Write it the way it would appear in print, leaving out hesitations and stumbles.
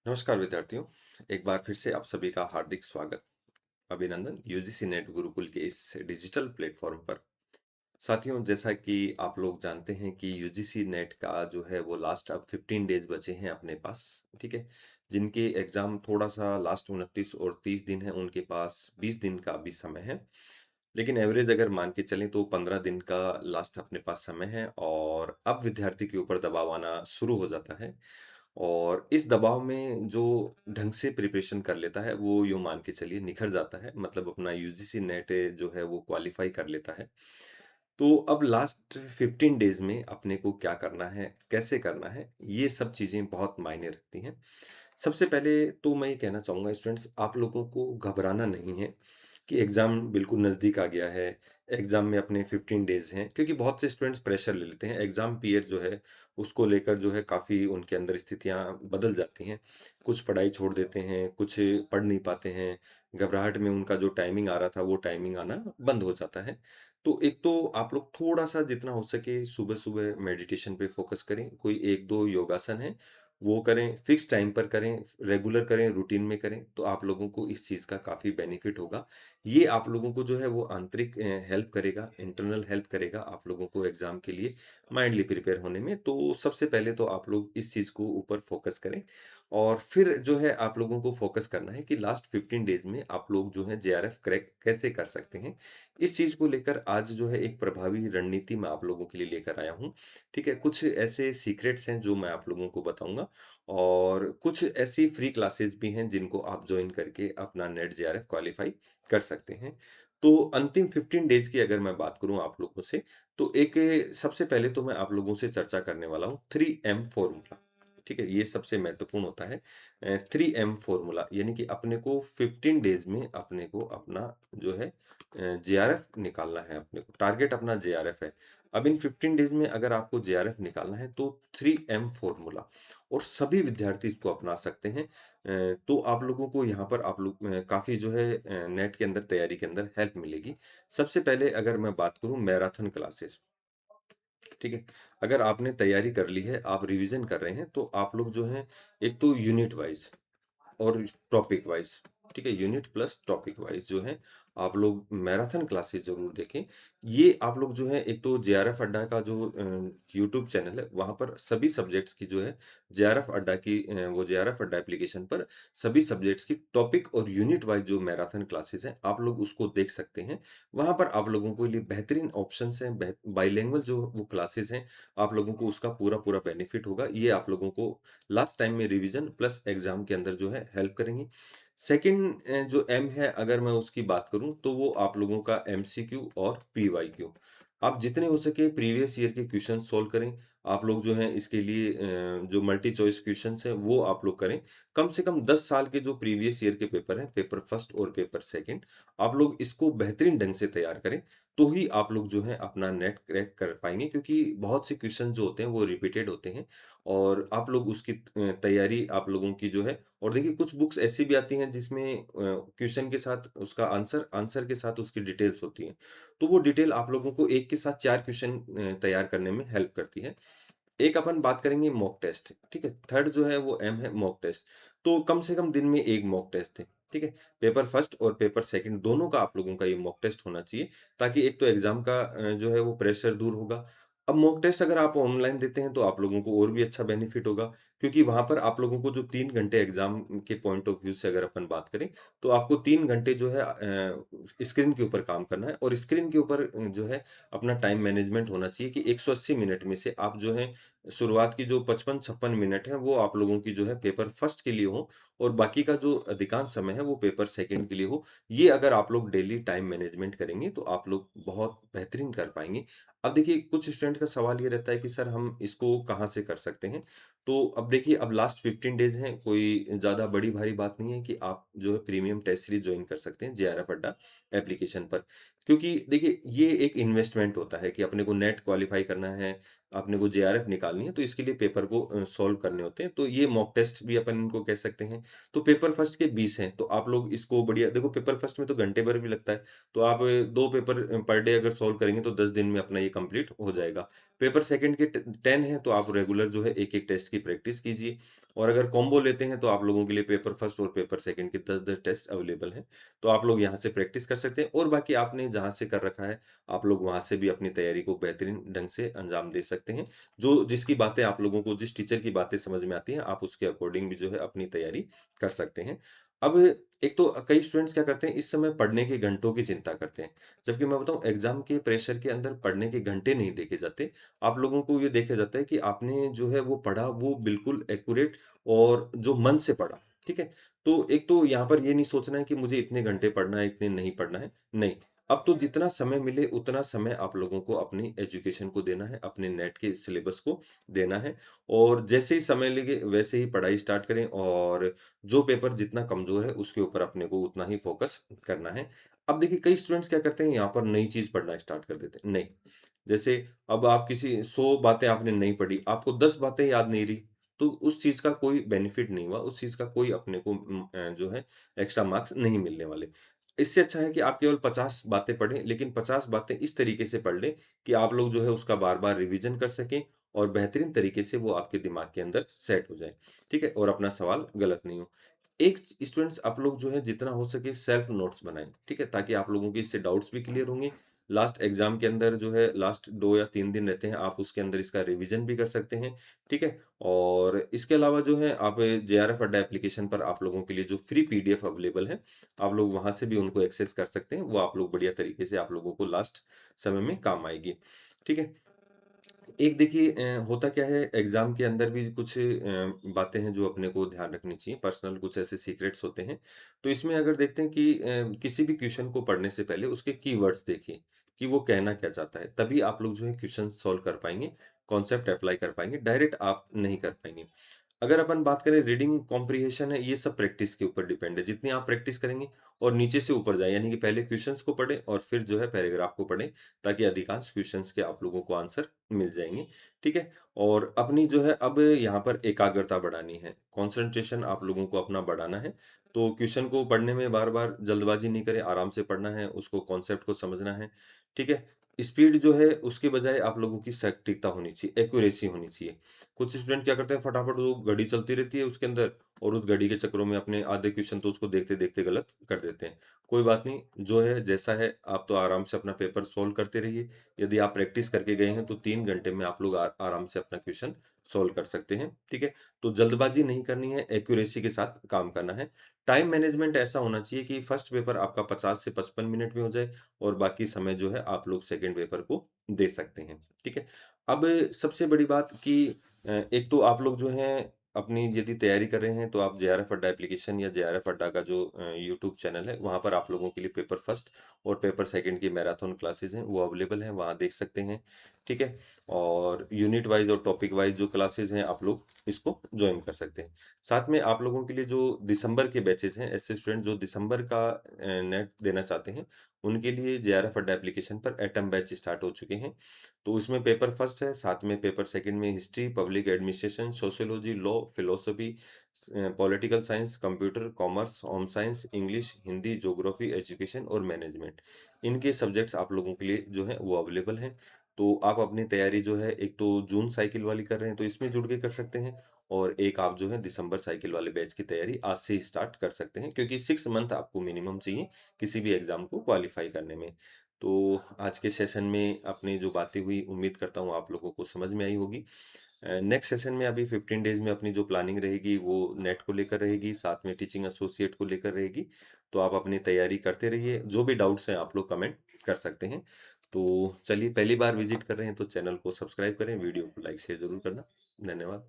नमस्कार विद्यार्थियों। एक बार फिर से आप सभी का हार्दिक स्वागत, अभिनंदन यूजीसी नेट गुरुकुल के इस डिजिटल प्लेटफॉर्म पर। साथियों, जैसा कि आप लोग जानते हैं कि यूजीसी नेट का जो है वो लास्ट अब 15 डेज बचे हैं अपने पास। ठीक है, जिनके एग्जाम थोड़ा सा लास्ट 29 और 30 दिन है, उनके पास 20 दिन का अभी समय है। लेकिन एवरेज अगर मान के चलें तो 15 दिन का लास्ट अपने पास समय है और अब विद्यार्थी के ऊपर दबाव आना शुरू हो जाता है। और इस दबाव में जो ढंग से प्रिपरेशन कर लेता है वो यूँ मान के चलिए निखर जाता है, मतलब अपना यूजीसी नेट जो है वो क्वालिफाई कर लेता है। तो अब लास्ट 15 डेज़ में अपने को क्या करना है, कैसे करना है, ये सब चीज़ें बहुत मायने रखती हैं। सबसे पहले तो मैं ये कहना चाहूँगा स्टूडेंट्स, आप लोगों को घबराना नहीं है कि एग्ज़ाम बिल्कुल नज़दीक आ गया है, एग्ज़ाम में अपने 15 डेज़ हैं, क्योंकि बहुत से स्टूडेंट्स प्रेशर ले लेते हैं। एग्ज़ाम पीरियड जो है, उसको लेकर जो है काफ़ी उनके अंदर स्थितियाँ बदल जाती हैं। कुछ पढ़ाई छोड़ देते हैं, कुछ पढ़ नहीं पाते हैं, घबराहट में उनका जो टाइमिंग आ रहा था, वो टाइमिंग आना बंद हो जाता है। तो एक तो आप लोग थोड़ा-सा जितना हो सके सुबह-सुबह मेडिटेशन पे फ़ोकस करें, कोई 1-2 योगासन है, वो करें, फिक्स टाइम पर करें, रेगुलर करें, रूटीन में करें, तो आप लोगों को इस चीज़ का काफ़ी बेनिफिट होगा। ये आप लोगों को जो है वो आंतरिक हेल्प करेगा, इंटरनल हेल्प करेगा आप लोगों को एग्ज़ाम के लिए माइंडली प्रिपेयर होने में। तो सबसे पहले तो आप लोग इस चीज़ को ऊपर फ़ोकस करें और फिर जो है आप लोगों को फ़ोकस करना है कि लास्ट 15 डेज़ में आप लोग जो है जेआरएफ क्रैक कैसे कर सकते हैं। इस चीज़ को लेकर आज जो है एक प्रभावी रणनीति मैं आप लोगों के लिए लेकर आया हूँ। ठीक है? कुछ ऐसे सीक्रेट्स हैं जो मैं आप लोगों को बताऊँगा और कुछ ऐसी फ्री क्लासेस भी हैं जिनको आप जॉइन करके अपना नेट जेआरएफ क्वालीफाई कर सकते हैं। तो अंतिम 15 डेज़ की अगर मैं बात करूँ आप लोगों से, तो एक सबसे पहले तो मैं आप लोगों से चर्चा करने वाला हूँ 3M फ़ॉर्मूला। ठीक है? ये सबसे महत्वपूर्ण होता है। 3M फ़ॉर्मूला यानी कि अपने को 15 डेज़ में अपने को अपना जो है जेआरएफ निकालना है अपने को, टारगेट अपना जेआरएफ है। अब इन 15 डेज़ में अगर आपको जेआरएफ निकालना है तो 3M फ़ॉर्मूला और सभी विद्यार्थी इसको अपना सकते हैं। तो आप लोगों को यहाँ पर आप लोग काफ़ी जो है नेट के अंदर तैयारी के अंदर हेल्प मिलेगी। सबसे पहले अगर मैं बात करूँ मैराथन क्लासेस, ठीक है? अगर आपने तैयारी कर ली है, आप रिवीज़न कर रहे हैं, तो आप लोग जो हैं एक तो यूनिट वाइज़ और टॉपिक वाइज़, ठीक है? यूनिट प्लस टॉपिक वाइज़ जो है, आप लोग मैराथन क्लासेस ज़रूर देखें। ये आप लोग जो है एक तो जेआरएफ अड्डा का जो यूट्यूब चैनल है, वहाँ पर सभी सब्जेक्ट्स की जो है जेआरएफ अड्डा की वो जेआरएफ अड्डा एप्लीकेशन पर सभी सब्जेक्ट्स की टॉपिक और यूनिट वाइज़ जो मैराथन क्लासेस हैं, आप लोग उसको देख सकते हैं। वहाँ पर आप लोगों के लिए बेहतरीन ऑप्शंस हैं, बाइलिंगुअल जो वो क्लासेस हैं, आप लोगों को उसका पूरा-पूरा बेनिफिट होगा। ये आप लोगों को लास्ट टाइम में रिवीजन प्लस एग्जाम के अंदर जो है हेल्प करेंगी। सेकंड जो एम है अगर मैं उसकी बात करूँ तो वो आप लोगों का एमसीक्यू और पीवाईक्यू। आप जितने हो सके प्रीवियस ईयर के क्वेश्चन सॉल्व करें। आप लोग जो हैं इसके लिए जो मल्टी चॉइस क्वेश्चंस हैं वो आप लोग करें। कम से कम 10 साल के जो प्रीवियस ईयर के पेपर हैं, पेपर फर्स्ट और पेपर सेकंड, आप लोग इसको बेहतरीन ढंग से तैयार करें, तो ही आप लोग जो है अपना नेट क्रैक कर पाएँगे, क्योंकि बहुत से क्वेश्चन जो होते हैं वो रिपीटेड होते हैं और आप लोग उसकी तैयारी आप लोगों की जो है। और देखिए कुछ बुक्स ऐसी भी आती हैं जिसमें क्वेश्चन के साथ उसका आंसर, आंसर के साथ उसकी डिटेल्स होती हैं। तो वो डिटेल आप लोगों को एक के साथ 4 क्वेश्चन तैयार करने में हेल्प करती है। एक अपन बात करेंगे मॉक टेस्ट, ठीक है? थर्ड जो है वो एम है मॉक टेस्ट। तो कम से कम दिन में 1 मॉक टेस्ट दें, ठीक है? पेपर फर्स्ट और पेपर सेकंड दोनों का आप लोगों का ये मॉक टेस्ट होना चाहिए, ताकि एक तो एग्ज़ाम का जो है वो प्रेशर दूर होगा। अब मॉक टेस्ट अगर आप ऑनलाइन देते हैं तो आप लोगों को और भी अच्छा बेनिफिट होगा, क्योंकि वहाँ पर आप लोगों को जो 3 घंटे एग्ज़ाम के पॉइंट ऑफ व्यू से अगर अपन बात करें, तो आपको 3 घंटे जो है स्क्रीन के ऊपर काम करना है और स्क्रीन के ऊपर जो है अपना टाइम मैनेजमेंट होना चाहिए कि 180 मिनट में से आप जो है शुरुआत की जो 55-56 मिनट है वो आप लोगों की जो है पेपर फर्स्ट के लिए हो और बाकी का जो अधिकांश समय है वो पेपर सेकंड के लिए हो। ये अगर आप लोग डेली टाइम मैनेजमेंट करेंगे तो आप लोग बहुत बेहतरीन कर पाएँगे। अब देखिए कुछ स्टूडेंट का सवाल ये रहता है कि सर हम इसको कहाँ से कर सकते हैं? तो अब देखिए अब लास्ट 15 डेज़ हैं, कोई ज़्यादा बड़ी भारी बात नहीं है कि आप जो है प्रीमियम टेस्ट सीरीज़ जॉइन कर सकते हैं जेआरएफ अड्डा एप्लीकेशन पर। क्योंकि देखिए ये एक इन्वेस्टमेंट होता है कि अपने को नेट क्वालीफाई करना है, अपने को जेआरएफ निकालनी है, तो इसके लिए पेपर को सॉल्व करने होते हैं। तो ये मॉक टेस्ट भी अपन इनको कह सकते हैं। तो पेपर फर्स्ट के 20 हैं, तो आप लोग इसको बढ़िया देखो, पेपर फर्स्ट में तो घंटे भर भी लगता है, तो आप 2 पेपर पर डे अगर सॉल्व करेंगे तो 10 दिन में अपना ये कंप्लीट हो जाएगा। पेपर सेकंड के 10 हैं, तो आप रेगुलर जो है एक-एक टेस्ट की प्रैक्टिस कीजिए। और अगर कॉम्बो लेते हैं तो आप लोगों के लिए पेपर फर्स्ट और पेपर सेकंड के 10-10 टेस्ट अवेलेबल हैं। तो आप लोग यहाँ से प्रैक्टिस कर सकते हैं और बाकी आपने जहाँ से कर रखा है, आप लोग वहाँ से भी अपनी तैयारी को बेहतरीन ढंग से अंजाम दे सकते हैं। जो जिसकी बातें आप लोगों को जिस टीचर की बातें समझ में आती हैं, आप उसके अकॉर्डिंग भी जो है अपनी तैयारी कर सकते हैं। अब एक तो कई स्टूडेंट्स क्या करते हैं, इस समय पढ़ने के घंटों की चिंता करते हैं। जबकि मैं बताऊँ एग्ज़ाम के प्रेशर के अंदर पढ़ने के घंटे नहीं देखे जाते। आप लोगों को ये देखा जाता है कि आपने जो है वो पढ़ा वो बिल्कुल एक्यूरेट और जो मन से पढ़ा, ठीक है? तो एक तो यहाँ पर ये नहीं सोचना है कि मुझे इतने घंटे पढ़ना है, इतने नहीं पढ़ना है, नहीं। अब तो जितना समय मिले उतना समय आप लोगों को अपनी एजुकेशन को देना है, अपने नेट के सिलेबस को देना है और जैसे ही समय लगे वैसे ही पढ़ाई स्टार्ट करें और जो पेपर जितना कमज़ोर है उसके ऊपर अपने को उतना ही फ़ोकस करना है। अब देखिए कई स्टूडेंट्स क्या करते हैं यहाँ पर नई चीज़ पढ़ना स्टार्ट कर देते हैं। नहीं, जैसे अब आप किसी 100 बातें आपने नहीं पढ़ी, आपको 10 बातें याद नहीं रही, तो उस चीज़ का कोई बेनिफिट नहीं हुआ, उस चीज़ का कोई अपने को जो है एक्स्ट्रा मार्क्स नहीं मिलने वाले। इससे अच्छा है कि आप केवल 50 बातें पढ़ें, लेकिन 50 बातें इस तरीके से पढ़ लें कि आप लोग जो है उसका बार-बार रिवीजन कर सकें और बेहतरीन तरीके से वो आपके दिमाग के अंदर सेट हो जाए, ठीक है? और अपना सवाल गलत नहीं हो। एक स्टूडेंट्स आप लोग जो है जितना हो सके सेल्फ नोट्स बनाएँ, ठीक है? ताकि आप लोगों के इससे डाउट्स भी क्लियर होंगे। लास्ट एग्ज़ाम के अंदर जो है लास्ट 2 या 3 दिन रहते हैं, आप उसके अंदर इसका रिवीजन भी कर सकते हैं, ठीक है? और इसके अलावा जो है आप जेआरएफ अड्डा एप्लीकेशन पर आप लोगों के लिए जो फ्री पीडीएफ अवेलेबल है, आप लोग वहाँ से भी उनको एक्सेस कर सकते हैं। वो आप लोग बढ़िया तरीके से आप लोगों को लास्ट समय में काम आएगी, ठीक है? एक देखिए होता क्या है एग्ज़ाम के अंदर भी कुछ बातें हैं जो अपने को ध्यान रखनी चाहिए, पर्सनल कुछ ऐसे सीक्रेट्स होते हैं। तो इसमें अगर देखते हैं कि किसी भी क्वेश्चन को पढ़ने से पहले उसके कीवर्ड्स देखिए, कि वो कहना क्या चाहता है, तभी आप लोग जो है क्वेश्चन सॉल्व कर पाएँगे, कॉन्सेप्ट अप्लाई कर पाएँगे, डायरेक्ट आप नहीं कर पाएँगे। अगर अपन बात करें रीडिंग कॉम्प्रिहेंशन है, ये सब प्रैक्टिस के ऊपर डिपेंड है। जितनी आप प्रैक्टिस करेंगे और नीचे से ऊपर जाएँ, यानी कि पहले क्वेश्चन्स को पढ़ें और फिर जो है पैराग्राफ को पढ़ें, ताकि अधिकांश क्वेश्चन्स के आप लोगों को आंसर मिल जाएँगे, ठीक है? और अपनी जो है अब यहाँ पर एकाग्रता बढ़ानी है, कंसंट्रेशन आप लोगों को अपना बढ़ाना है। तो क्वेश्चन को पढ़ने में बार-बार जल्दबाज़ी नहीं करें, आराम से पढ़ना है, उसको कॉन्सेप्ट को समझना है, ठीक है? स्पीड जो है उसके बजाय आप लोगों की सटीकता होनी चाहिए, एक्यूरेसी होनी चाहिए। कुछ स्टूडेंट क्या करते हैं फटाफट वो घड़ी चलती रहती है उसके अंदर और उस घड़ी के चक्करों में अपने आधे क्वेश्चन तो उसको देखते-देखते गलत कर देते हैं। कोई बात नहीं, जो है जैसा है आप तो आराम से अपना पेपर सॉल्व करते रहिए। यदि आप प्रैक्टिस करके गए हैं तो 3 घंटे में आप लोग आराम से अपना क्वेश्चन सॉल्व कर सकते हैं, ठीक है? तो जल्दबाजी नहीं करनी है, एक्यूरेसी के साथ काम करना है। टाइम मैनेजमेंट ऐसा होना चाहिए कि फर्स्ट पेपर आपका 50 से 55 मिनट में हो जाए और बाकी समय जो है आप लोग सेकंड पेपर को दे सकते हैं, ठीक है? अब सबसे बड़ी बात कि एक तो आप लोग जो हैं अपनी यदि तैयारी कर रहे हैं तो आप जेआरएफ अड्डा एप्लीकेशन या जेआरएफ अड्डा का जो यूट्यूब चैनल है वहाँ पर आप लोगों के लिए पेपर फर्स्ट और पेपर सेकंड की मैराथन क्लासेस हैं वो अवेलेबल हैं वहाँ देख सकते हैं, ठीक है? और यूनिट वाइज और टॉपिक वाइज जो क्लासेस हैं आप लोग इसको ज्वाइन कर सकते हैं। साथ में आप लोगों के लिए जो दिसंबर के बैचेस हैं ऐसे स्टूडेंट जो दिसंबर का नेट देना चाहते हैं उनके लिए जेआरएफ अड्डा एप्लीकेशन पर एटम बैच स्टार्ट हो चुके हैं। तो उसमें पेपर फर्स्ट है, साथ में पेपर सेकंड में history, public administration, sociology, law, philosophy, political science, computer, commerce, home science, English, Hindi, geography, education और मैनेजमेंट। इनके सब्जेक्ट्स आप लोगों के लिए जो है वो अवेलेबल हैं। तो आप अपनी तैयारी जो है एक तो जून साइकिल वाली कर रहे हैं तो इसमें जुड़ के कर सकते हैं और एक आप जो है दिसंबर साइकिल वाले बैच की तैयारी आज से ही स्टार्ट कर सकते हैं क्योंकि 6 मंथ आपको मिनिमम चाहिए किसी भी एग्जाम को क्वालिफाई करने में। तो आज के सेशन में अपनी जो बातें हुई उम्मीद करता हूँ आप लोगों को समझ में आई होगी। नेक्स्ट सेशन में अभी 15 डेज़ में अपनी जो प्लानिंग रहेगी वो नेट को लेकर रहेगी, साथ में टीचिंग एसोसिएट को लेकर रहेगी। तो आप अपनी तैयारी करते रहिए, जो भी डाउट्स हैं आप लोग कमेंट कर सकते हैं। तो चलिए पहली बार विज़िट कर रहे हैं तो चैनल को सब्सक्राइब करें, वीडियो को लाइक शेयर ज़रूर करना। धन्यवाद।